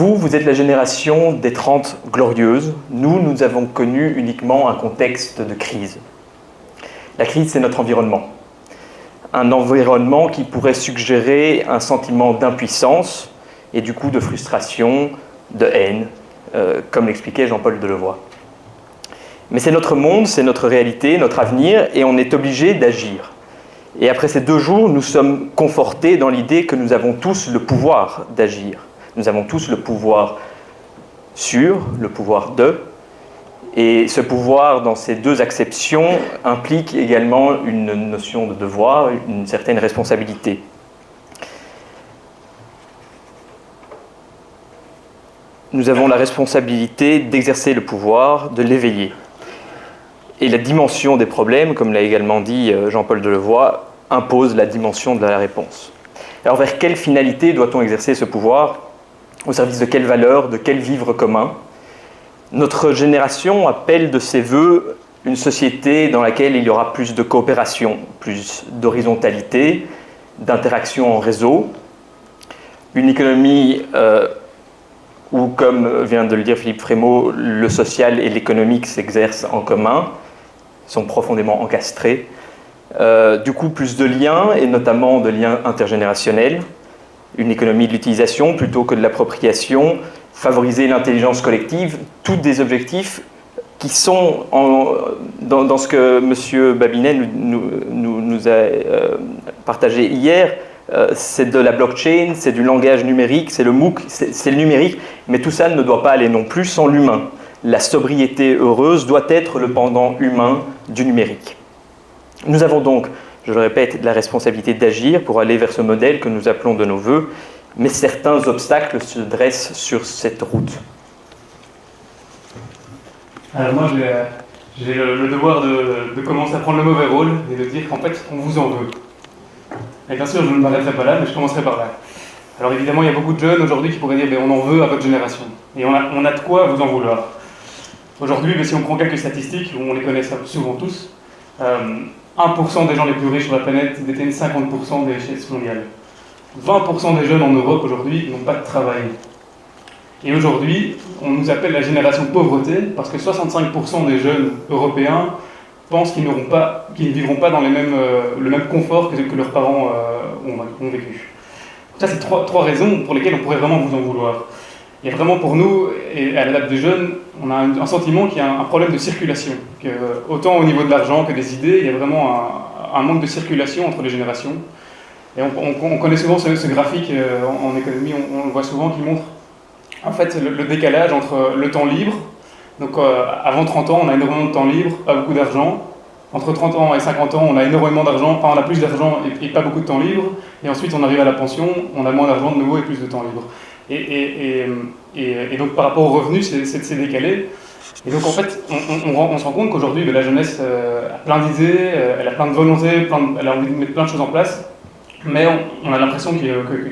Vous êtes la génération des 30 glorieuses. Nous avons connu uniquement un contexte de crise. La crise, c'est notre environnement. Un environnement qui pourrait suggérer un sentiment d'impuissance et du coup de frustration, de haine, comme l'expliquait Jean-Paul Delevoye. Mais c'est notre monde, c'est notre réalité, notre avenir, et on est obligé d'agir. Et après ces 2 jours, nous sommes confortés dans l'idée que nous avons tous le pouvoir d'agir. Nous avons tous le pouvoir sur, le pouvoir de, et ce pouvoir, dans ces 2 acceptions, implique également une notion de devoir, une certaine responsabilité. Nous avons la responsabilité d'exercer le pouvoir, de l'éveiller. Et la dimension des problèmes, comme l'a également dit Jean-Paul Delevoye, impose la dimension de la réponse. Alors vers quelle finalité doit-on exercer ce pouvoir ? Au service de quelles valeurs, de quel vivre commun ? Notre génération appelle de ses vœux une société dans laquelle il y aura plus de coopération, plus d'horizontalité, d'interaction en réseau, une économie où, comme vient de le dire Philippe Frémaux, le social et l'économique s'exercent en commun, sont profondément encastrés. Du coup, plus de liens, et notamment de liens intergénérationnels, une économie de l'utilisation plutôt que de l'appropriation, favoriser l'intelligence collective, tous des objectifs qui sont dans ce que M. Babinet nous a partagé hier. C'est de la blockchain, c'est du langage numérique, c'est le MOOC, c'est le numérique, mais tout ça ne doit pas aller non plus sans l'humain. La sobriété heureuse doit être le pendant humain du numérique. Nous avons donc, je le répète, la responsabilité d'agir pour aller vers ce modèle que nous appelons de nos voeux, mais certains obstacles se dressent sur cette route. Alors moi, j'ai le devoir de commencer à prendre le mauvais rôle et de dire qu'en fait, on vous en veut. Et bien sûr, je ne m'arrêterai pas là, mais je commencerai par là. Alors évidemment, il y a beaucoup de jeunes aujourd'hui qui pourraient dire « on en veut à votre génération ». Et on a de quoi vous en vouloir. Aujourd'hui, si on prend quelques statistiques, on les connaît souvent tous, 1% des gens les plus riches sur la planète détiennent 50% des richesses mondiales. 20% des jeunes en Europe aujourd'hui n'ont pas de travail. Et aujourd'hui, on nous appelle la génération pauvreté parce que 65% des jeunes européens pensent qu'ils ne vivront pas dans le même confort que leurs parents ont vécu. Ça, c'est trois raisons pour lesquelles on pourrait vraiment vous en vouloir. Il y a vraiment pour nous, et à la date des jeunes, on a un sentiment qu'il y a un problème de circulation. Que, autant au niveau de l'argent que des idées, il y a vraiment un manque de circulation entre les générations. Et on connaît souvent ce graphique en économie, on le voit souvent, qui montre en fait le décalage entre le temps libre. Donc avant 30 ans, on a énormément de temps libre, pas beaucoup d'argent. Entre 30 ans et 50 ans, on a énormément d'argent, enfin on a plus d'argent et pas beaucoup de temps libre. Et ensuite, on arrive à la pension, on a moins d'argent de nouveau et plus de temps libre. Et donc par rapport aux revenus, c'est décalé. Et donc en fait, on se rend compte qu'aujourd'hui, la jeunesse a plein d'idées, elle a plein de volontés, elle a envie de mettre plein de choses en place, mais on a l'impression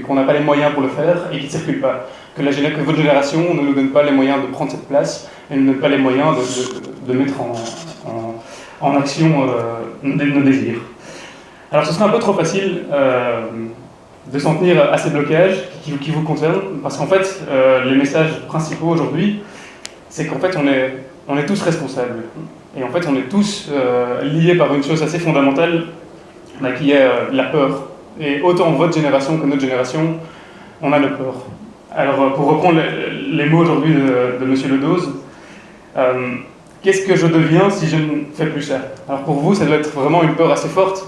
qu'on n'a pas les moyens pour le faire et qu'il ne circule pas. Que votre génération ne nous donne pas les moyens de prendre cette place et ne nous donne pas les moyens de mettre en action nos désirs. Alors ce serait un peu trop facile de s'en tenir à ces blocages qui vous concernent, parce qu'en fait, les messages principaux aujourd'hui, c'est qu'en fait, on est tous responsables. Et en fait, on est tous liés par une chose assez fondamentale, qui est la peur. Et autant votre génération que notre génération, on a la peur. Alors, pour reprendre les mots aujourd'hui de M. Ledoz, qu'est-ce que je deviens si je ne fais plus ça? Alors pour vous, ça doit être vraiment une peur assez forte,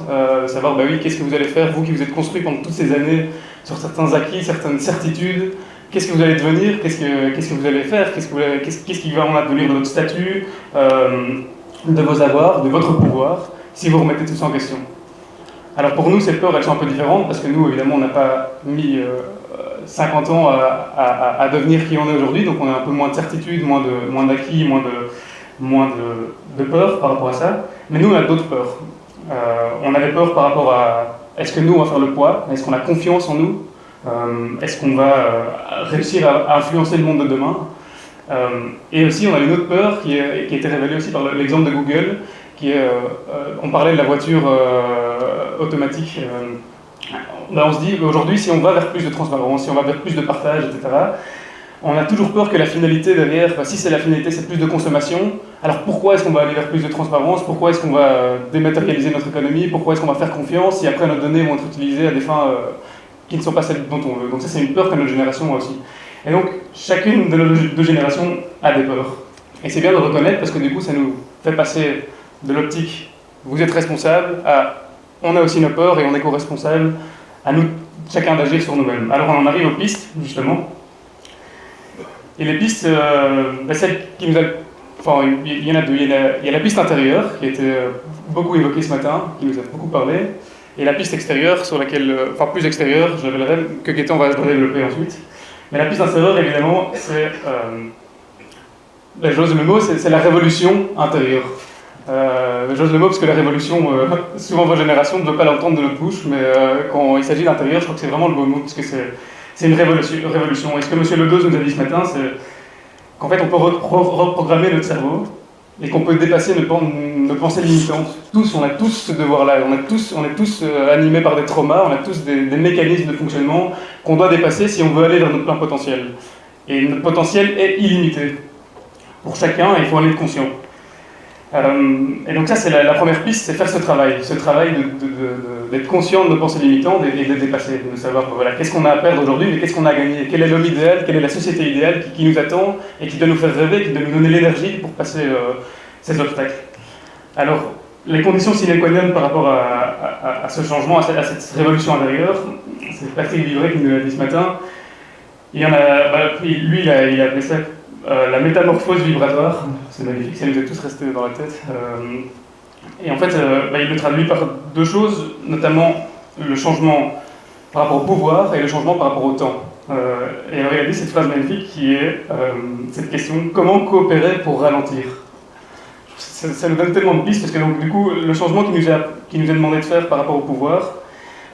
savoir, qu'est-ce que vous allez faire, vous qui vous êtes construit pendant toutes ces années sur certains acquis, certaines certitudes, qu'est-ce que vous allez devenir, qu'est-ce que vous allez faire, qu'est-ce qui va en devenir de votre statut, de vos avoirs, de votre pouvoir, si vous remettez tout ça en question. Alors pour nous, ces peurs, elles sont un peu différentes, parce que nous, évidemment, on n'a pas mis 50 ans à devenir qui on est aujourd'hui, donc on a un peu moins de certitude, moins d'acquis, moins de peur par rapport à ça. Mais nous, on a d'autres peurs. On a des peurs par rapport à est-ce que nous, on va faire le poids? Est-ce qu'on a confiance en nous? Est-ce qu'on va réussir à influencer le monde de demain? Et aussi, on a une autre peur qui a été révélée aussi par l'exemple de Google, qui est, on parlait de la voiture automatique. On se dit, aujourd'hui, si on va vers plus de transparence, si on va vers plus de partage, etc., on a toujours peur que la finalité derrière, si c'est la finalité, c'est plus de consommation, alors pourquoi est-ce qu'on va aller vers plus de transparence? Pourquoi est-ce qu'on va dématérialiser notre économie? Pourquoi est-ce qu'on va faire confiance si après nos données vont être utilisées à des fins qui ne sont pas celles dont on veut? Donc ça, c'est une peur que notre génération a aussi. Et donc, chacune de nos deux générations a des peurs. Et c'est bien de le reconnaître parce que du coup, ça nous fait passer de l'optique « vous êtes responsable » à « on a aussi nos peurs et on est co-responsable », à nous, chacun d'agir sur nous-mêmes. Alors on en arrive aux pistes, justement. Et les pistes, celle qui nous a... Enfin, il y en a deux. Il y a la piste intérieure, qui a été beaucoup évoquée ce matin, qui nous a beaucoup parlé, et la piste extérieure, sur laquelle... Enfin, plus extérieure, je l'appellerai, que Gaëtan va développer ensuite. Mais la piste intérieure, évidemment, c'est... j'ose le mot, c'est la révolution intérieure. J'ose le mot parce que la révolution, souvent vos générations ne veulent pas l'entendre de notre bouche, mais quand il s'agit d'intérieur, je crois que c'est vraiment le bon mot, parce que c'est une révolution. Et ce que M. Ledoz nous a dit ce matin, c'est qu'en fait on peut reprogrammer notre cerveau et qu'on peut dépasser nos pensées limitantes. On a tous ce devoir-là, on est tous animés par des traumas, on a tous des mécanismes de fonctionnement qu'on doit dépasser si on veut aller vers notre plein potentiel. Et notre potentiel est illimité. Pour chacun, il faut en être conscient. Et donc ça, c'est la première piste, c'est faire ce travail d'être conscient de nos pensées limitantes et de les dépasser, de savoir voilà, qu'est-ce qu'on a à perdre aujourd'hui, mais qu'est-ce qu'on a à gagner, quel est l'homme idéal, quelle est la société idéale qui nous attend et qui doit nous faire rêver, qui doit nous donner l'énergie pour passer ces obstacles. Alors, les conditions sine qua non par rapport à ce changement, à cette révolution intérieure, c'est Patrick Vivray qui nous l'a dit ce matin. Il y en a, lui, il a appelé ça la métamorphose vibratoire. C'est magnifique, ça nous est tous resté dans la tête. Et en fait, il le traduit par deux choses, notamment le changement par rapport au pouvoir et le changement par rapport au temps. Et alors il a dit cette phrase magnifique qui est cette question: comment coopérer pour ralentir? Ça nous donne tellement de pistes parce que donc, du coup, le changement qui nous est demandé de faire par rapport au pouvoir,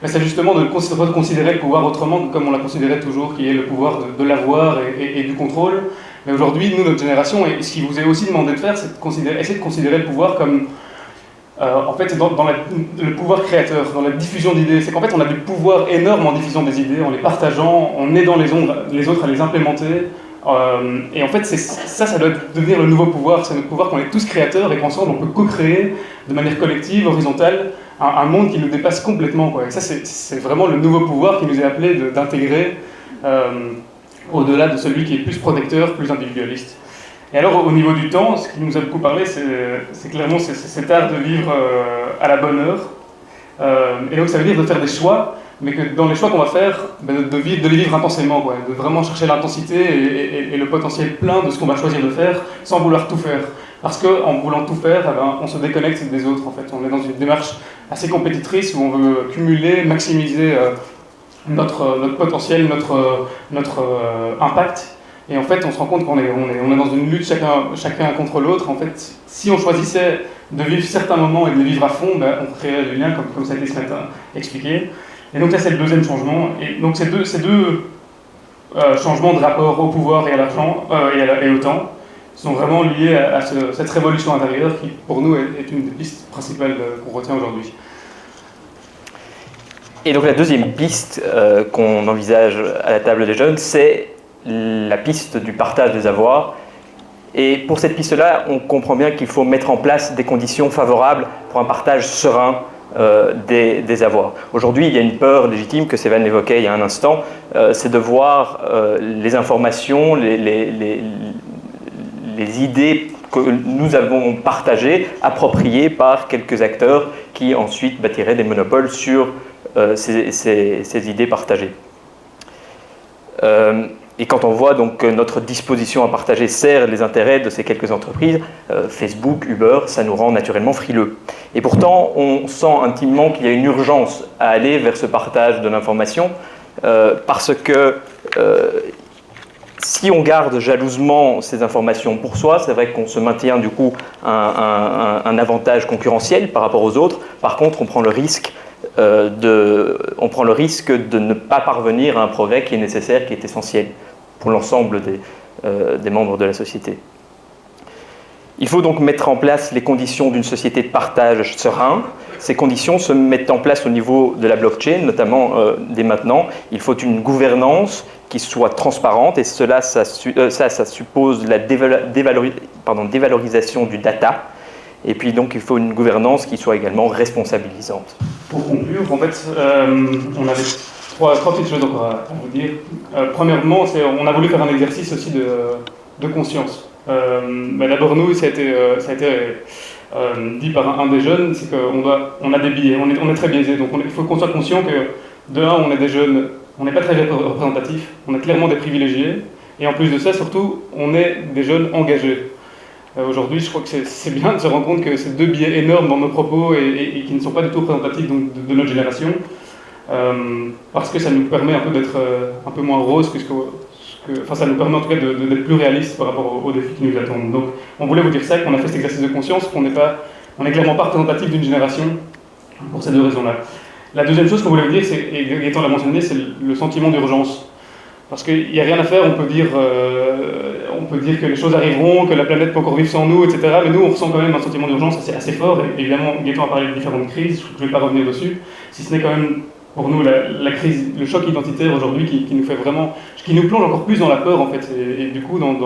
c'est justement de reconsidérer le pouvoir autrement, comme on l'a considéré toujours, qui est le pouvoir de l'avoir et du contrôle. Mais aujourd'hui, nous, notre génération, et ce qui vous est aussi demandé de faire, c'est essayer de considérer le pouvoir comme, en fait, dans le pouvoir créateur, dans la diffusion d'idées. C'est qu'en fait, on a du pouvoir énorme en diffusant des idées, en les partageant, en aidant les autres à les implémenter. Et en fait, ça doit devenir le nouveau pouvoir. C'est notre pouvoir qu'on est tous créateurs et qu'ensemble, on peut co-créer de manière collective, horizontale, un monde qui nous dépasse complètement, quoi. Et ça, c'est vraiment le nouveau pouvoir qui nous est appelé d'intégrer au-delà de celui qui est plus protecteur, plus individualiste. Et alors, au niveau du temps, ce qui nous a beaucoup parlé, c'est clairement cet art de vivre à la bonne heure. Et donc, ça veut dire de faire des choix, mais que dans les choix qu'on va faire, de les vivre intensément, quoi, de vraiment chercher l'intensité et le potentiel plein de ce qu'on va choisir de faire, sans vouloir tout faire. Parce qu'en voulant tout faire, on se déconnecte des autres, en fait. On est dans une démarche assez compétitrice où on veut cumuler, maximiser notre potentiel, notre impact. Et en fait, on se rend compte qu'on est dans une lutte chacun contre l'autre. En fait, si on choisissait de vivre certains moments et de les vivre à fond, on créerait du lien, comme ça a été ce matin expliqué. Et donc là, c'est le deuxième changement. Et donc ces deux changements de rapport au pouvoir et à l'argent et au temps sont vraiment liés à cette révolution intérieure qui, pour nous, est une des pistes principales qu'on retient aujourd'hui. Et donc la deuxième piste qu'on envisage à la table des jeunes, c'est la piste du partage des avoirs. Et pour cette piste-là, on comprend bien qu'il faut mettre en place des conditions favorables pour un partage serein des avoirs. Aujourd'hui, il y a une peur légitime que Sévan évoquait il y a un instant, c'est de voir les informations, les idées que nous avons partagées, appropriées par quelques acteurs qui ensuite bâtiraient des monopoles sur ces idées partagées. Et quand on voit donc que notre disposition à partager sert les intérêts de ces quelques entreprises, Facebook, Uber, ça nous rend naturellement frileux. Et pourtant, on sent intimement qu'il y a une urgence à aller vers ce partage de l'information, parce que si on garde jalousement ces informations pour soi, c'est vrai qu'on se maintient du coup un avantage concurrentiel par rapport aux autres. Par contre, on prend le risque de ne pas parvenir à un progrès qui est nécessaire, qui est essentiel pour l'ensemble des membres de la société. Il faut donc mettre en place les conditions d'une société de partage serein, ces conditions se mettent en place au niveau de la blockchain, notamment dès maintenant. Il faut une gouvernance qui soit transparente et cela, ça suppose la dévalorisation du data. Et puis donc il faut une gouvernance qui soit également responsabilisante. Pour conclure, en fait, on avait trois petites choses encore à vous dire. Premièrement, on a voulu faire un exercice aussi de conscience. D'abord, nous, ça a été dit par un des jeunes, c'est qu'on a des biais, on est très biaisés. Donc il faut qu'on soit conscient que, de un, on est des jeunes, on n'est pas très représentatifs, on est clairement des privilégiés. Et en plus de ça, surtout, on est des jeunes engagés. Aujourd'hui, je crois que c'est bien de se rendre compte que c'est deux biais énormes dans nos propos et qui ne sont pas du tout représentatifs donc, de notre génération, parce que ça nous permet un peu d'être un peu moins rose enfin, ça nous permet en tout cas d'être plus réaliste par rapport aux défis qui nous attendent. Donc, on voulait vous dire ça, qu'on a fait cet exercice de conscience, qu'on n'est clairement pas représentatif d'une génération pour ces deux raisons-là. La deuxième chose qu'on voulait vous dire, et Gaëtan l'a mentionné, c'est le sentiment d'urgence. Parce qu'il n'y a rien à faire, on peut dire que les choses arriveront, que la planète peut encore vivre sans nous, etc. Mais nous, on ressent quand même un sentiment d'urgence assez fort. Et évidemment, Gaëtan a parlé de différentes crises, je ne vais pas revenir dessus. Si ce n'est quand même, pour nous, la crise, le choc identitaire aujourd'hui qui nous fait vraiment, qui nous plonge encore plus dans la peur, en fait. Et du coup, dans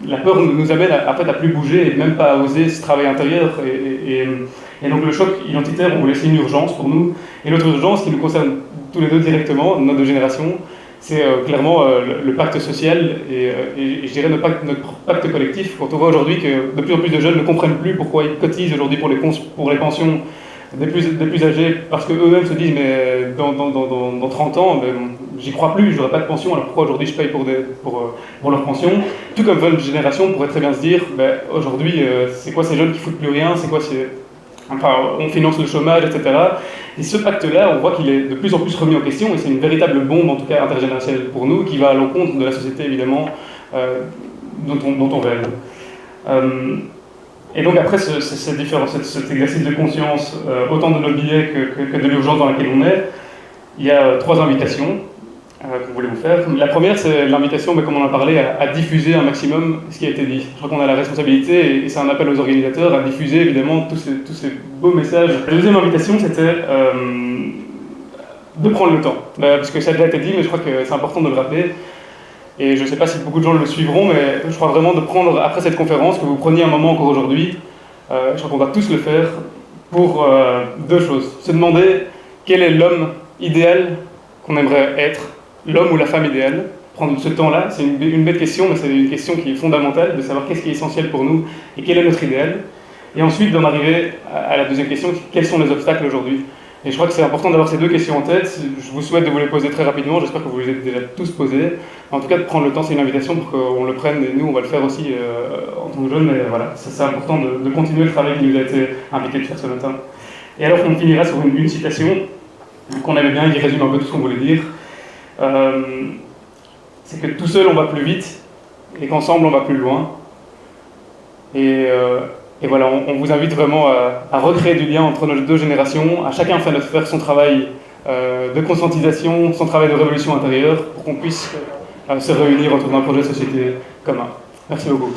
la peur nous amène à plus bouger et même pas à oser ce travail intérieur. Et donc, le choc identitaire, on voulait, c'est une urgence pour nous. Et l'autre urgence qui nous concerne tous les deux directement, nos deux générations, c'est clairement le pacte social et je dirais notre pacte collectif. Quand on voit aujourd'hui que de plus en plus de jeunes ne comprennent plus pourquoi ils cotisent aujourd'hui pour les pensions des plus âgés, parce qu'eux-mêmes se disent mais dans 30 ans, j'y crois plus, je n'aurai pas de pension, alors pourquoi aujourd'hui je paye pour leur pension? Tout comme votre génération pourrait très bien se dire, aujourd'hui c'est quoi ces jeunes qui foutent plus rien, enfin, on finance le chômage, etc. Et ce pacte-là, on voit qu'il est de plus en plus remis en question, et c'est une véritable bombe, en tout cas intergénérationnelle pour nous, qui va à l'encontre de la société, évidemment, dont on rêve. Et donc après cet exercice de conscience, autant de nos biais que de l'urgence dans laquelle on est, il y a trois invitations qu'on voulait vous faire. La première, c'est l'invitation, comme on en a parlé, à diffuser un maximum ce qui a été dit. Je crois qu'on a la responsabilité, et c'est un appel aux organisateurs, à diffuser évidemment tous ces beaux messages. La deuxième invitation, c'était de prendre le temps. Parce que ça a déjà été dit, mais je crois que c'est important de le rappeler. Et je ne sais pas si beaucoup de gens le suivront, mais je crois vraiment de prendre, après cette conférence, que vous preniez un moment encore aujourd'hui, je crois qu'on va tous le faire, pour deux choses. Se demander quel est l'homme idéal qu'on aimerait être, l'homme ou la femme idéale. Prendre ce temps-là, c'est une bête question, mais c'est une question qui est fondamentale, de savoir qu'est-ce qui est essentiel pour nous et quel est notre idéal. Et ensuite, d'en arriver à la deuxième question, quels sont les obstacles aujourd'hui. Et je crois que c'est important d'avoir ces deux questions en tête. Je vous souhaite de vous les poser très rapidement, j'espère que vous les avez déjà tous posées. En tout cas, de prendre le temps, c'est une invitation pour qu'on le prenne, et nous, on va le faire aussi en tant que jeunes, mais voilà, c'est important de continuer le travail qui nous a été invité de faire ce matin. Et alors, on finira sur une citation qu'on aimait bien, qui résume un peu tout ce qu'on voulait dire. C'est que tout seul, on va plus vite, et qu'ensemble, on va plus loin. Et voilà, on vous invite vraiment à recréer du lien entre nos deux générations, à chacun faire son travail de conscientisation, son travail de révolution intérieure, pour qu'on puisse se réunir autour d'un projet de société commun. Merci beaucoup.